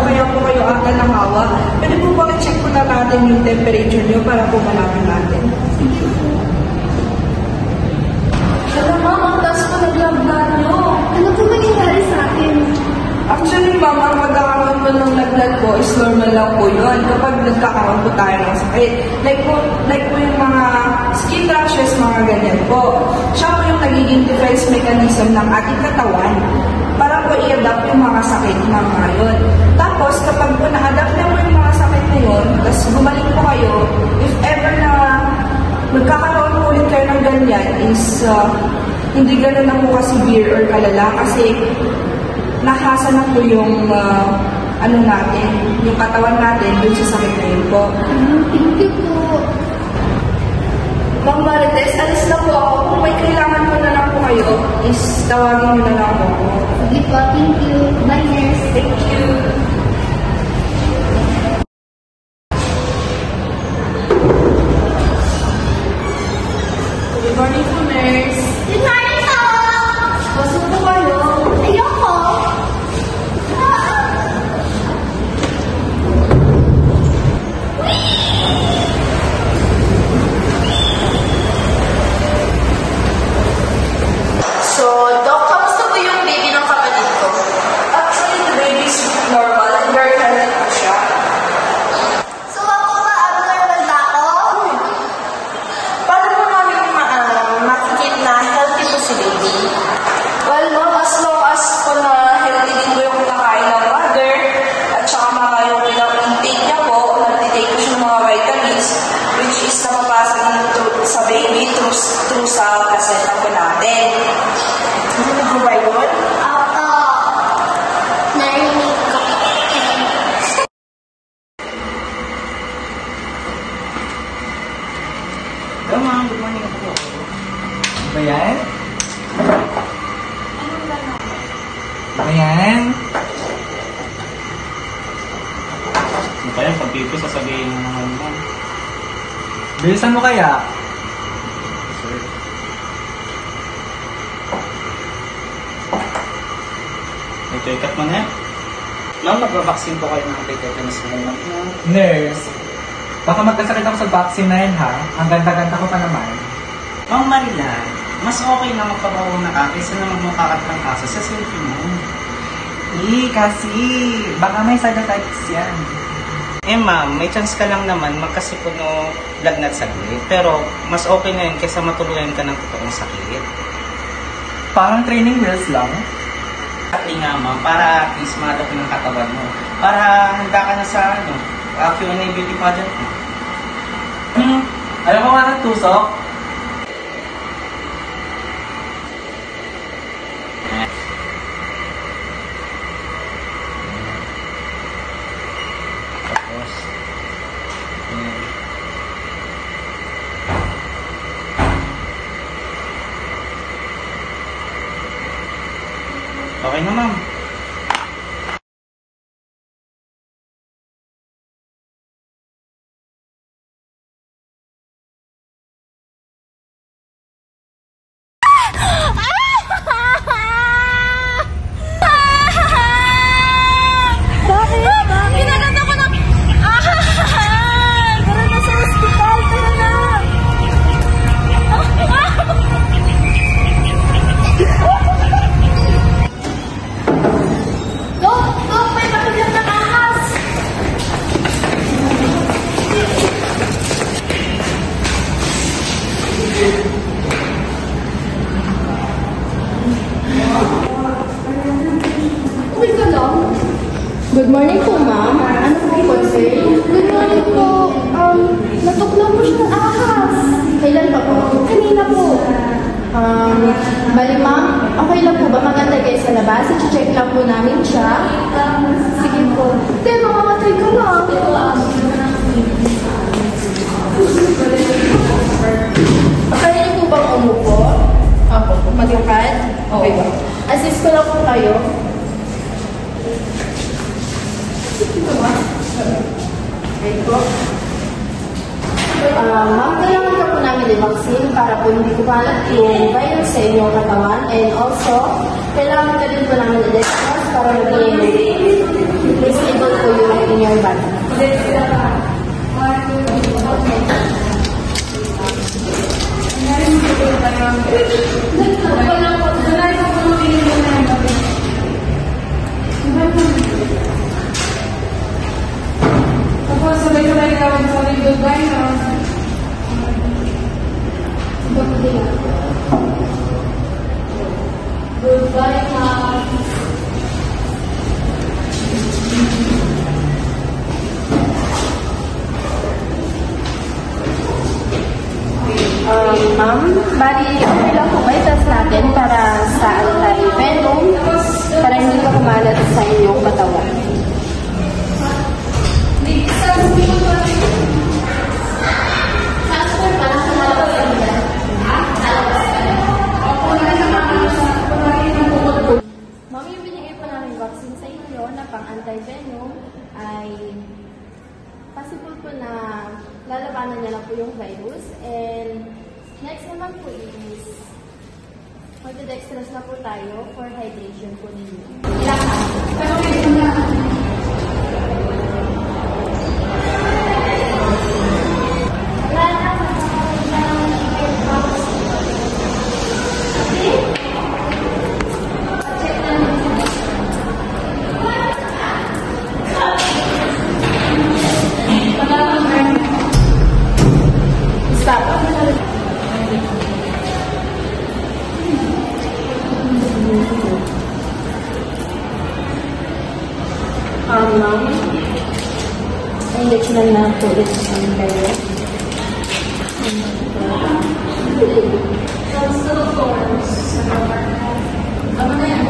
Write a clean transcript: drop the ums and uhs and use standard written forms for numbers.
kaya po kayo ata nangawa. Pwede po ba i-check po na natin yung temperature nyo para po malaman natin? Alam ma'am, ang taas po naglablad nyo. Ano po nangyayari sa akin? Actually, ma'am, ang magkakaroon po ng lagnat po is normal lang po yun kapag nagkakaroon po tayo ng sakit. Like po yung mga skin rashes, mga ganyan po. Siya po yung nagiging defense mechanism ng ating katawan para po i-adapt yung mga sakit na mga yun. Tapos, kapag po na-adapt na po yung mga sakit na yun, tapos bumalik po kayo, if ever na magkakaroon po ulit kayo ng ganyan is hindi gano'n na po ka-severe or kalala kasi nahasa na po yung natin, yung katawan natin dun sa sakit na yun po. Thank you po. Ma'am Marites, alis na po ako. Kung may kailangan po na lang po kayo, is tawagin nyo na lang po ako. Sige po, thank you. Bye, nurse. Thank you. Good morning po, nurse. Good morning po! Pasok po kayo. Ayoko! So, Doc, kamusta po yung baby ng kapatid ko? Actually, the baby is normal and very healthy po siya. So, ako ba abnormal ba ako? Paano mo namin makikita na healthy po si baby? Well, ma'am, as long as po na healthy din po yung kinakain ng mother at saka mga yung intake niya po, nag-take po siya ng mga vitamins which is napapasa sa baby through sa placenta po natin. Hindi po ba yun? Oo. Narinig ko. Hello, ma'am. Good morning po. Ano ba yan? Ano ba yan? Ano kaya? Pag dito sasabihin mo naman mo. Bilisan mo kaya? Sir. May check-up mo na yan. Ma'am, nagpa-vaccine po kayo ng anti-tetanus naman. Nurse, baka magkasakit ako sa vaccine na yan ha. Ang ganda-ganda ko pa naman. Ma'am Marila, mas okay na magpapauna ka kaysa na magmukha ka ng kaso sa selfie mo. Kasi baka may side effects yan. Eh ma'am, may chance ka lang naman magkasipon o lagnat saglit. Pero mas okay na yun kaysa matuluyan ka ng totoong sakit. Parang training wheels lang. Exactly nga ma'am, para at least ma-adapt ng katawan mo. Para handa ka na sa Q&A beauty pageant mo. Ayaw ko nga ng tusok. Tapos, okay na ma'am. Ginaganda ko na... Tara na sa hospital, tara na! Good morning po, ma'am. Ano po concern? Good morning po. Natuklaw po siya ng ahas. Kailan pa po? Kanina po. Bali, ma'am, okay lang po ba maganda kayo sa labas? I-check lang po namin siya. Sige po. Pero mamamatay ka, ma'am. Kaya niyo po bang umupo? Opo. Maglakad? Okay ba? Assist ko lang po kayo. Okay po. Ma'am, kailangan ka po namin i-vaccine para po hindi kumalat yung virus sa inyong katawan. And also, kailangan ka din po namin i-diagnose para maging stable po yung inyong body. Tapos sabay-sabay gawin sa goodbye na. Goodbye, ma'am. Ma'am, bali, okay lang po ba i-test natin para sa anti-venom para hindi ka kumalat sa inyong katawan? Ma'am, yung binigay po namin vaccine sa inyo na pang anti-venom ay possible po na lalabanan niya lang po yung virus. And next naman po is magdedextrose na po tayo for hydration po ninyo. Stop. Ma'am, injection na po ito sa kayo. Ano na yan?